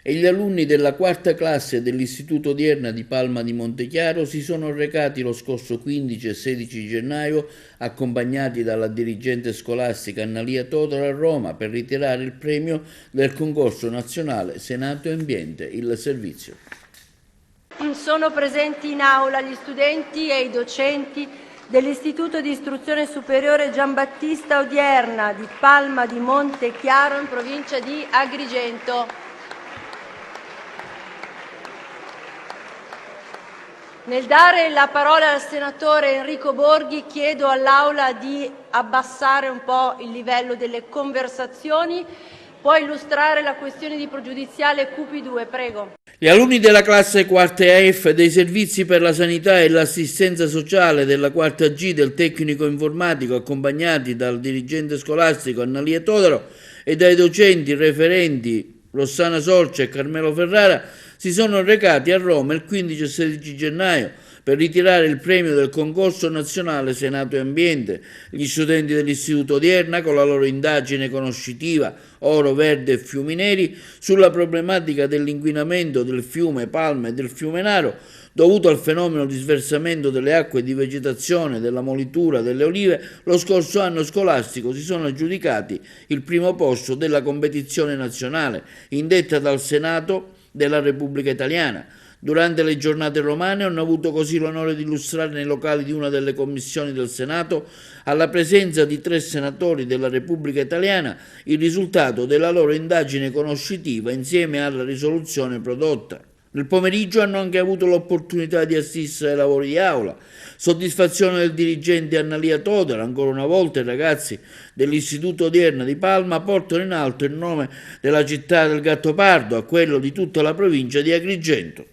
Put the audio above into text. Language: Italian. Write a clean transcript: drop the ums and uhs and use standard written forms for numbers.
E gli alunni della quarta classe dell'Istituto Odierna di Palma di Montechiaro si sono recati lo scorso 15 e 16 gennaio, accompagnati dalla dirigente scolastica Annalia Todaro a Roma per ritirare il premio del concorso nazionale Senato e Ambiente, il servizio. Sono presenti in aula gli studenti e i docenti dell'Istituto di Istruzione Superiore Giambattista Odierna di Palma di Montechiaro in provincia di Agrigento. Nel dare la parola al senatore Enrico Borghi chiedo all'Aula di abbassare un po' il livello delle conversazioni. Può illustrare la questione di pregiudiziale QP2, prego. Gli alunni della classe quarta AF dei servizi per la sanità e l'assistenza sociale della quarta G del tecnico informatico, accompagnati dal dirigente scolastico Annalia Todaro e dai docenti referenti Rossana Sorcia e Carmelo Ferrara, si sono recati a Roma il 15 e 16 gennaio per ritirare il premio del concorso nazionale Senato e Ambiente. Gli studenti dell'Istituto Odierna, con la loro indagine conoscitiva Oro Verde e Fiumi Neri sulla problematica dell'inquinamento del fiume Palma e del fiume Naro, dovuto al fenomeno di sversamento delle acque di vegetazione della molitura delle olive, lo scorso anno scolastico si sono aggiudicati il primo posto della competizione nazionale, indetta dal Senato della Repubblica Italiana. Durante le giornate romane hanno avuto così l'onore di illustrare nei locali di una delle commissioni del Senato, alla presenza di 3 senatori della Repubblica Italiana, il risultato della loro indagine conoscitiva insieme alla risoluzione prodotta. Nel pomeriggio hanno anche avuto l'opportunità di assistere ai lavori di aula. Soddisfazione del dirigente Annalia Todaro. Ancora una volta i ragazzi dell'Istituto Odierna di Palma portano in alto il nome della città del Gattopardo a quello di tutta la provincia di Agrigento.